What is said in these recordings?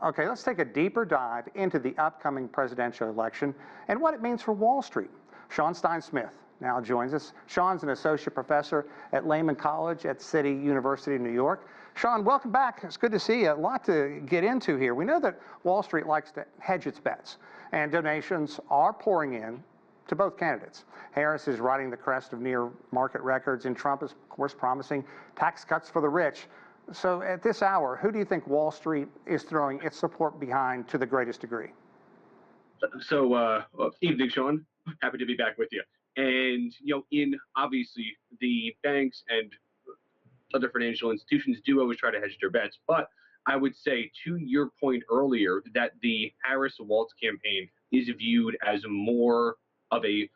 Okay, let's take a deeper dive into the upcoming presidential election and what it means for Wall Street. Sean Stein Smith now joins us. Sean's an associate professor at Lehman College at City University of New York. Sean, welcome back. It's good to see you. A lot to get into here. We know that Wall Street likes to hedge its bets, and donations are pouring in to both candidates. Harris is riding the crest of near market records, and Trump is, of course, promising tax cuts for the rich. So at this hour, who do you think Wall Street is throwing its support behind to the greatest degree? So, evening, Sean. Happy to be back with you. And, in obviously the banks and other financial institutions do always try to hedge their bets. But I would say, to your point earlier, that the Harris-Walz campaign is viewed as more of a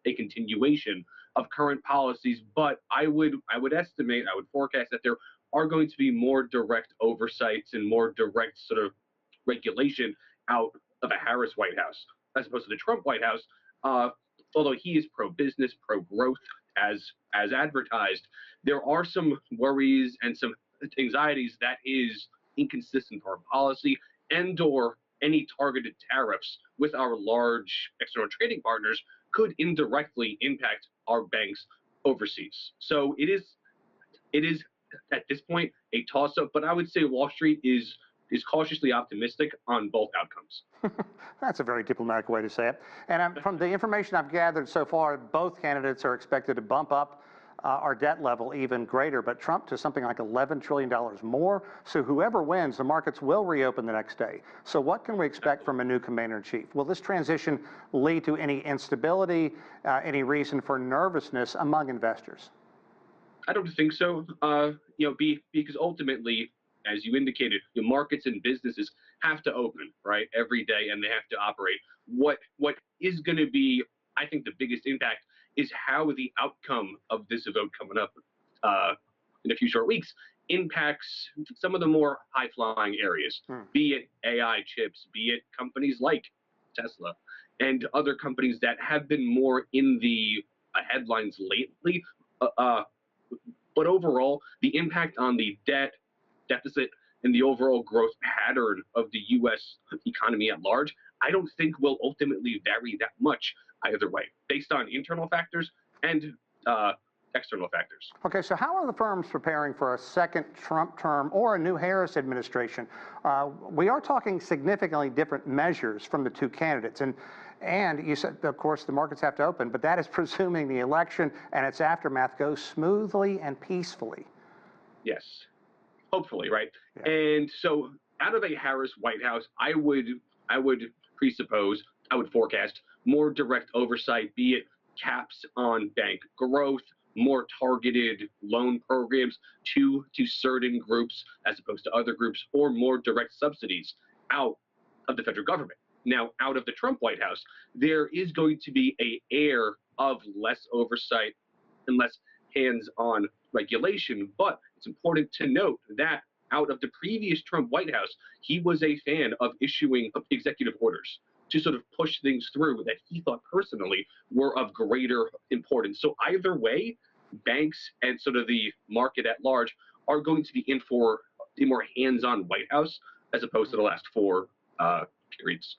continuation of current policies. But I would forecast that there are going to be more direct oversights and more direct sort of regulation out of a Harris White House as opposed to the Trump White House. Although he is pro-business, pro-growth, as advertised, there are some worries and some anxieties that is inconsistent foreign policy and/or any targeted tariffs with our large external trading partners could indirectly impact our banks overseas. So it is at this point a toss-up, but I would say Wall Street is cautiously optimistic on both outcomes. That's a very diplomatic way to say it. And from the information I've gathered so far, both candidates are expected to bump up our debt level even greater, but Trump to something like $11 trillion more. So whoever wins, the markets will reopen the next day. So what can we expect from a new commander-in-chief? Will this transition lead to any instability, any reason for nervousness among investors? I don't think so. Because ultimately, as you indicated, the markets and businesses have to open, right, every day, and they have to operate. What is going to be, I think, the biggest impact is how the outcome of this vote coming up in a few short weeks impacts some of the more high-flying areas, be it AI chips, be it companies like Tesla and other companies that have been more in the headlines lately. But overall, the impact on the debt deficit and the overall growth pattern of the U.S. economy at large, I don't think will ultimately vary that much either way, based on internal factors and external factors. Okay, so how are the firms preparing for a second Trump term or a new Harris administration? We are talking significantly different measures from the two candidates. And you said, of course, the markets have to open, but that is presuming the election and its aftermath goes smoothly and peacefully. Yes, hopefully, right? Yeah. And so out of a Harris White House, I would forecast more direct oversight, be it caps on bank growth, more targeted loan programs to certain groups as opposed to other groups, or more direct subsidies out of the federal government. Now, out of the Trump White House, there is going to be an air of less oversight and less hands-on regulation, but it's important to note that out of the previous Trump White House, he was a fan of issuing executive orders to sort of push things through that he thought personally were of greater importance. So either way, banks and sort of the market at large are going to be in for a more hands-on White House as opposed to the last four periods.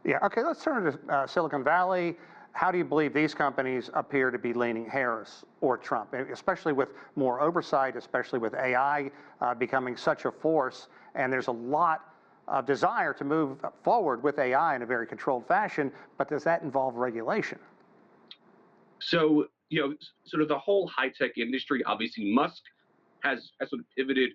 Yeah, okay, let's turn to Silicon Valley. How do you believe these companies appear to be leaning Harris or Trump, especially with more oversight, especially with AI becoming such a force, and there's a lot of desire to move forward with AI in a very controlled fashion, but does that involve regulation? So, sort of the whole high-tech industry, obviously Musk has sort of pivoted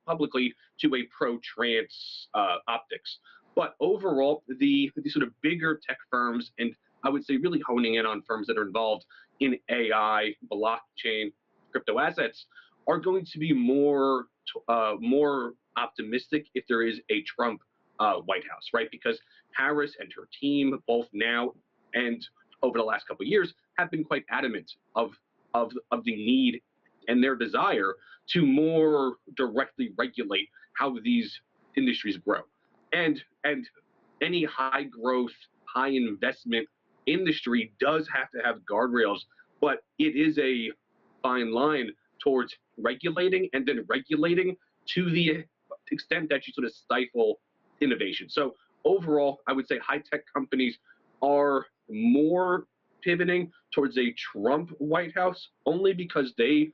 publicly to a pro-trans optics. But overall, the sort of bigger tech firms, and I would say really honing in on firms that are involved in AI, blockchain, crypto assets, are going to be more optimistic if there is a Trump White House, right? Because Harris and her team, both now and over the last couple of years, have been quite adamant of the need and their desire to more directly regulate how these industries grow. And any high growth, high investment industry does have to have guardrails, but it is a fine line towards regulating and then regulating to the extent that you sort of stifle innovation. So overall, I would say high-tech companies are more pivoting towards a Trump White House only because they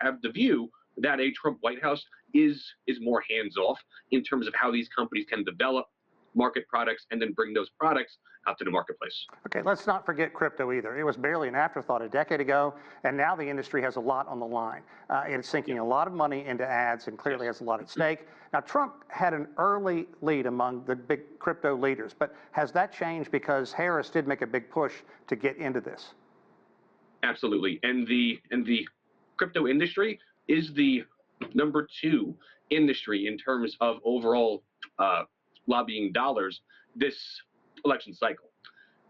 have the view that a Trump White House is more hands-off in terms of how these companies can develop, market products, and then bring those products out to the marketplace. Okay, let's not forget crypto either. It was barely an afterthought a decade ago, and now the industry has a lot on the line. It's sinking a lot of money into ads and clearly has a lot at stake. Now, Trump had an early lead among the big crypto leaders, but has that changed because Harris did make a big push to get into this? Absolutely, and the crypto industry is the #2 industry in terms of overall lobbying dollars this election cycle.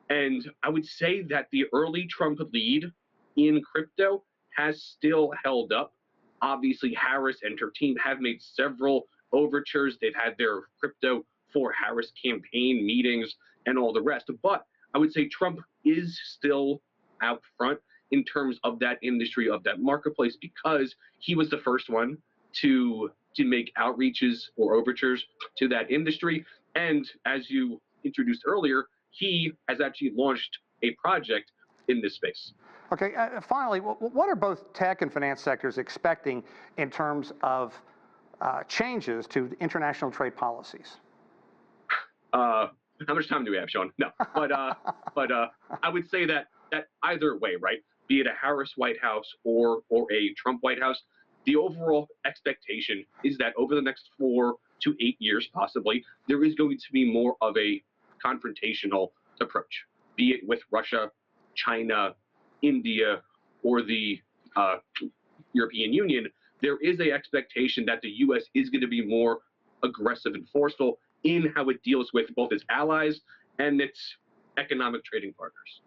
And I would say that the early Trump lead in crypto has still held up. Obviously, Harris and her team have made several overtures. They've had their Crypto for Harris campaign meetings and all the rest. But I would say Trump is still out front in terms of that industry, of that marketplace, because he was the first one to make outreaches or overtures to that industry. And as you introduced earlier, he has actually launched a project in this space. Okay, finally, what are both tech and finance sectors expecting in terms of changes to international trade policies? How much time do we have, Sean? No, but I would say that either way, right? Be it a Harris White House or a Trump White House, the overall expectation is that over the next 4 to 8 years, possibly, there is going to be more of a confrontational approach, be it with Russia, China, India, or the European Union. There is an expectation that the U.S. is going to be more aggressive and forceful in how it deals with both its allies and its economic trading partners.